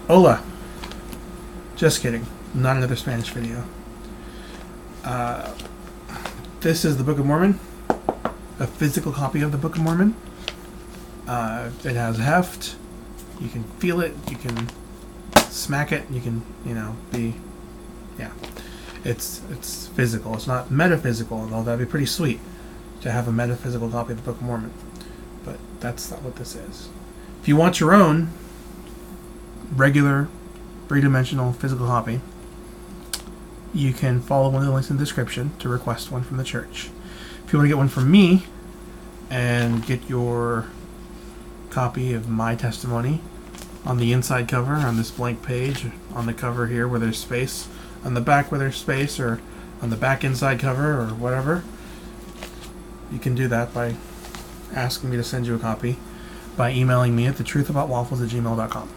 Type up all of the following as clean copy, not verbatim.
Hola. Just kidding. Not another Spanish video. This is the Book of Mormon. A physical copy of the Book of Mormon. It has heft. You can feel it. You can smack it. You can, It's physical. It's not metaphysical, although that'd be pretty sweet to have a metaphysical copy of the Book of Mormon. But that's not what this is. If you want your own regular, three-dimensional physical copy, you can follow one of the links in the description to request one from the church. If you want to get one from me and get your copy of my testimony on the inside cover, on this blank page, on the cover here where there's space, on the back where there's space, or on the back inside cover, or whatever, you can do that by asking me to send you a copy by emailing me at thetruthaboutwaffles@gmail.com.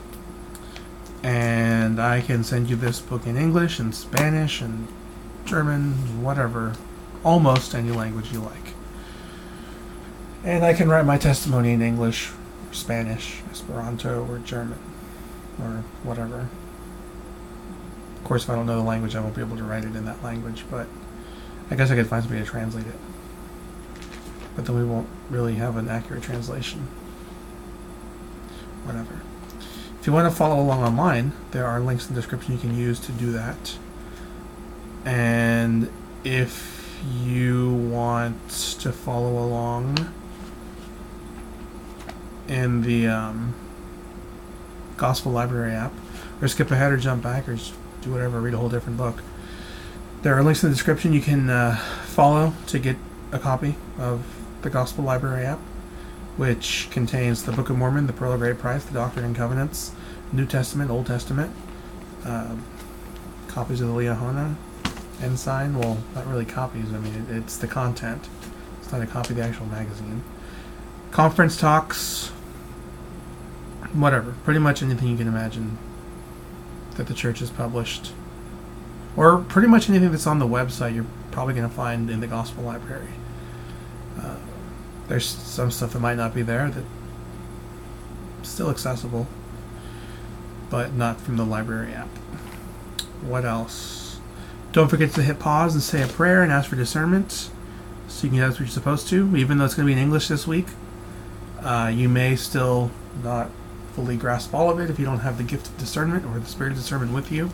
And I can send you this book in English and Spanish and German, whatever, almost any language you like. And I can write my testimony in English, or Spanish, Esperanto, or German, or whatever. Of course, if I don't know the language, I won't be able to write it in that language, but I guess I could find somebody to translate it. But then we won't really have an accurate translation. Whatever. If you want to follow along online, there are links in the description you can use to do that. And if you want to follow along in the Gospel Library app, or skip ahead or jump back or just do whatever, read a whole different book, there are links in the description you can follow to get a copy of the Gospel Library app, which contains the Book of Mormon, the Pearl of Great Price, the Doctrine and Covenants, New Testament, Old Testament, copies of the Liahona Ensign. Well, not really copies. I mean, it's the content. It's not a copy of the actual magazine. Conference talks, whatever. Pretty much anything you can imagine that the church has published. Or pretty much anything that's on the website you're probably going to find in the Gospel Library. There's some stuff that might not be there that's still accessible, but not from the library app. What else? Don't forget to hit pause and say a prayer and ask for discernment, so you can do what you're supposed to. Even though it's going to be in English this week, you may still not fully grasp all of it if you don't have the gift of discernment or the spirit of discernment with you,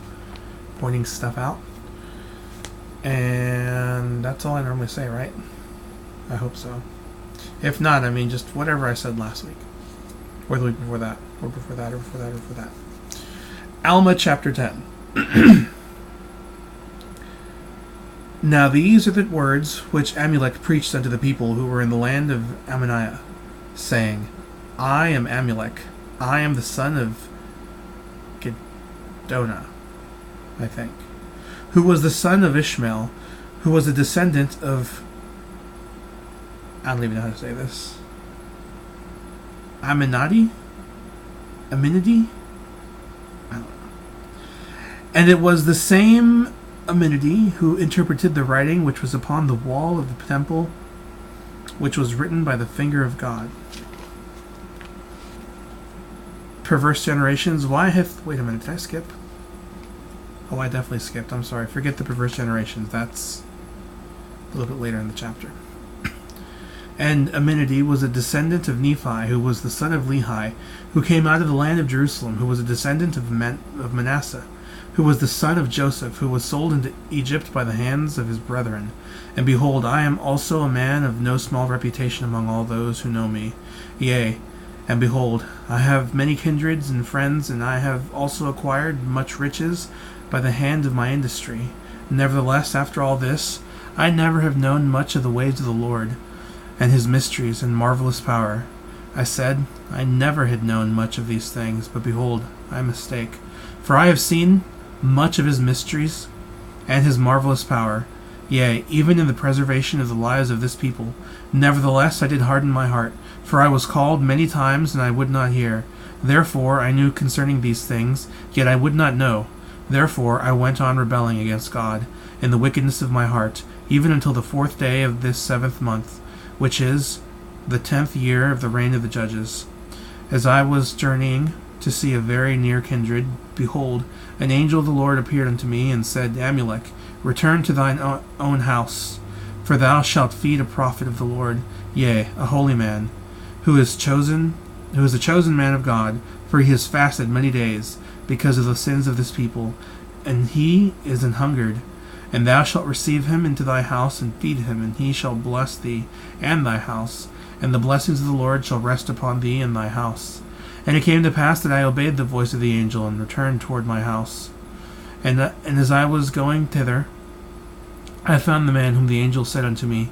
pointing stuff out. And that's all I normally say, right? I hope so. If not, I mean, just whatever I said last week, or the week before that, or before that, or before that, or before that. Alma chapter 10. Now these are the words which Amulek preached unto the people who were in the land of Ammoniah, saying, I am Amulek, I am the son of Gedona, I think, who was the son of Ishmael, who was a descendant of, I don't even know how to say this, Aminadi? Aminadi? I don't know. And it was the same Aminadi who interpreted the writing which was upon the wall of the temple, which was written by the finger of God. Perverse generations, why hath... Wait a minute, did I skip? Oh, I definitely skipped. I'm sorry. Forget the perverse generations. That's a little bit later in the chapter. And Aminadi was a descendant of Nephi, who was the son of Lehi, who came out of the land of Jerusalem, who was a descendant of Manasseh, who was the son of Joseph, who was sold into Egypt by the hands of his brethren. And behold, I am also a man of no small reputation among all those who know me. Yea, and behold, I have many kindreds and friends, and I have also acquired much riches by the hand of my industry. Nevertheless, after all this, I never have known much of the ways of the Lord, and his mysteries and marvelous power. I said, I never had known much of these things, but behold, I mistake. For I have seen much of his mysteries and his marvelous power, yea, even in the preservation of the lives of this people. Nevertheless, I did harden my heart, for I was called many times, and I would not hear. Therefore I knew concerning these things, yet I would not know. Therefore I went on rebelling against God, in the wickedness of my heart, even until the 4th day of this 7th month, which is the 10th year of the reign of the judges. As I was journeying to see a very near kindred, behold, an angel of the Lord appeared unto me, and said, Amulek, return to thine own house, for thou shalt feed a prophet of the Lord, yea, a holy man, who is a chosen man of God, for he has fasted many days, because of the sins of this people, and he is an hungered. And thou shalt receive him into thy house, and feed him, and he shall bless thee and thy house, and the blessings of the Lord shall rest upon thee and thy house. And it came to pass that I obeyed the voice of the angel, and returned toward my house. And as I was going thither, I found the man whom the angel said unto me,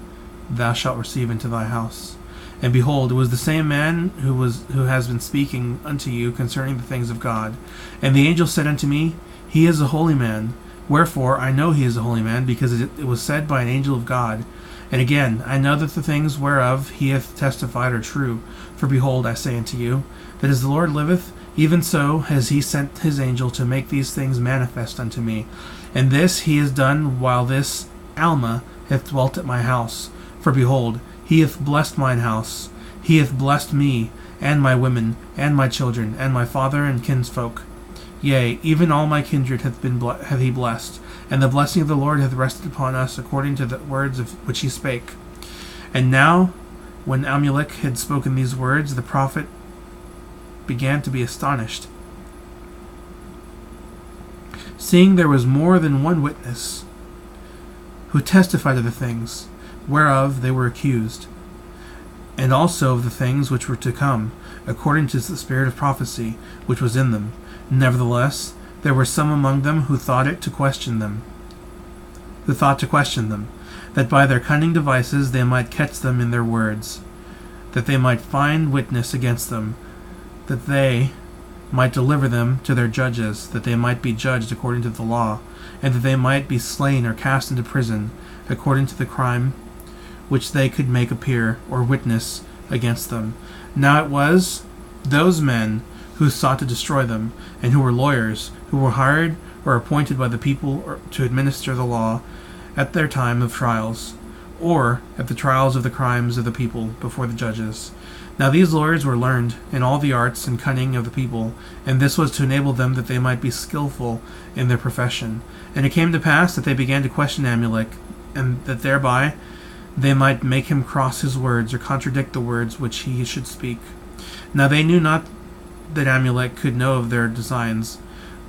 Thou shalt receive into thy house. And behold, it was the same man who has been speaking unto you concerning the things of God. And the angel said unto me, He is a holy man. Wherefore I know he is a holy man, because it was said by an angel of God. And again, I know that the things whereof he hath testified are true. For behold, I say unto you, that as the Lord liveth, even so has he sent his angel to make these things manifest unto me. And this he has done while this Alma hath dwelt at my house. For behold, he hath blessed mine house. He hath blessed me, and my women, and my children, and my father and kinsfolk. Yea, even all my kindred hath he blessed, and the blessing of the Lord hath rested upon us according to the words of which he spake. And now, when Amulek had spoken these words, the prophet began to be astonished, seeing there was more than one witness who testified of the things whereof they were accused, and also of the things which were to come, according to the spirit of prophecy which was in them. Nevertheless, there were some among them who thought to question them, that by their cunning devices they might catch them in their words, that they might find witness against them, that they might deliver them to their judges, that they might be judged according to the law, and that they might be slain or cast into prison, according to the crime which they could make appear or witness against them. Now it was those men who sought to destroy them, and who were lawyers, who were hired or appointed by the people to administer the law at their time of trials, or at the trials of the crimes of the people before the judges. Now these lawyers were learned in all the arts and cunning of the people, and this was to enable them that they might be skillful in their profession. And it came to pass that they began to question Amulek, and that thereby they might make him cross his words, or contradict the words which he should speak. Now they knew not that Amulek could know of their designs.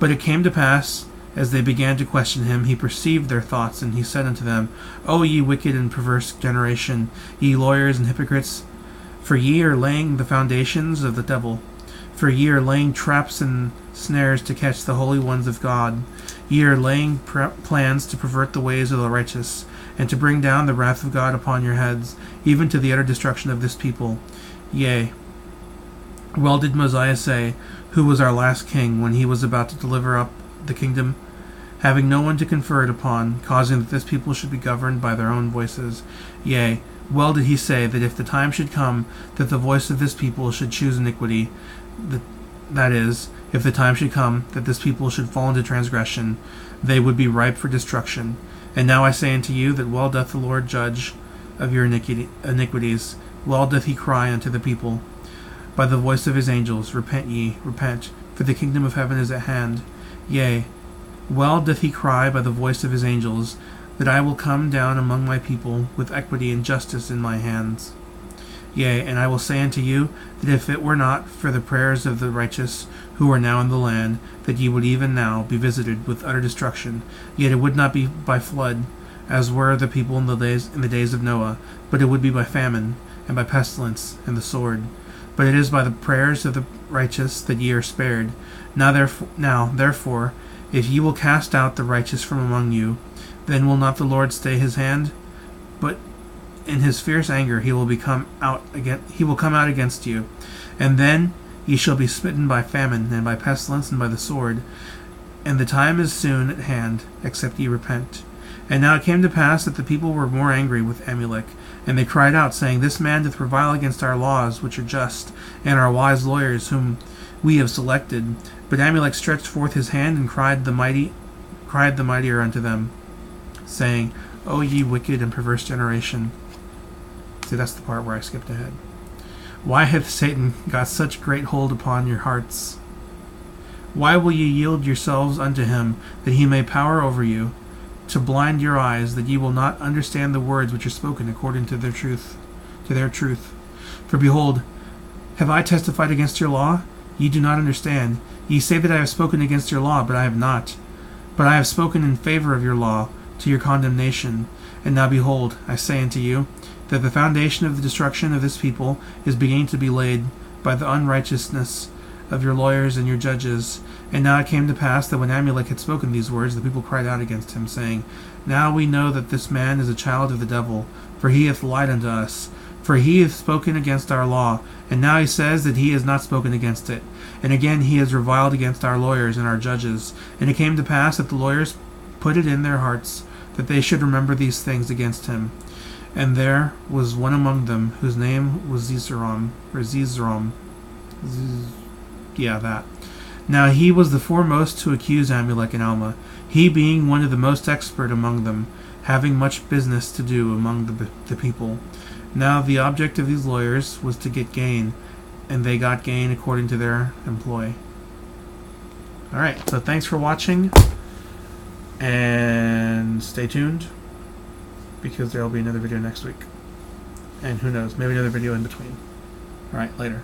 But it came to pass, as they began to question him, he perceived their thoughts, and he said unto them, O ye wicked and perverse generation, ye lawyers and hypocrites, for ye are laying the foundations of the devil, for ye are laying traps and snares to catch the holy ones of God. Ye are laying plans to pervert the ways of the righteous, and to bring down the wrath of God upon your heads, even to the utter destruction of this people. Yea, well did Mosiah say, who was our last king, when he was about to deliver up the kingdom, having no one to confer it upon, causing that this people should be governed by their own voices. Yea, well did he say that if the time should come that the voice of this people should choose iniquity, that is, if the time should come that this people should fall into transgression, they would be ripe for destruction. And now I say unto you that well doth the Lord judge of your iniquities, well doth he cry unto the people by the voice of his angels, Repent ye, repent, for the kingdom of heaven is at hand. Yea, well doth he cry by the voice of his angels, that I will come down among my people with equity and justice in my hands. Yea, and I will say unto you, that if it were not for the prayers of the righteous who are now in the land, that ye would even now be visited with utter destruction, yet it would not be by flood, as were the people in the days of Noah, but it would be by famine, and by pestilence, and the sword. But it is by the prayers of the righteous that ye are spared. Now therefore, if ye will cast out the righteous from among you, then will not the Lord stay his hand? But in his fierce anger he will come out against you, and then ye shall be smitten by famine, and by pestilence, and by the sword. And the time is soon at hand, except ye repent. And now it came to pass that the people were more angry with Amulek, and they cried out, saying, This man doth revile against our laws, which are just, and our wise lawyers, whom we have selected. But Amulek stretched forth his hand, and cried the mightier unto them, saying, O ye wicked and perverse generation. See, that's the part where I skipped ahead. Why hath Satan got such great hold upon your hearts, Why will ye yield yourselves unto him, that he may power over you, to blind your eyes, that ye will not understand the words which are spoken according to their truth? For behold, have I testified against your law? Ye do not understand. Ye say that I have spoken against your law, but I have not. But I have spoken in favor of your law, to your condemnation. And now behold, I say unto you, that the foundation of the destruction of this people is beginning to be laid by the unrighteousness of your lawyers and your judges. And now it came to pass that when Amulek had spoken these words, the people cried out against him, saying, Now we know that this man is a child of the devil, for he hath lied unto us. For he hath spoken against our law, and now he says that he has not spoken against it. And again he has reviled against our lawyers and our judges. And it came to pass that the lawyers put it in their hearts that they should remember these things against him. And there was one among them whose name was Zeezrom. Now he was the foremost to accuse Amulek and Alma, he being one of the most expert among them, having much business to do among the people. Now the object of these lawyers was to get gain, and they got gain according to their employ. Alright, so thanks for watching, and stay tuned, because there will be another video next week. And who knows, maybe another video in between. Alright, later.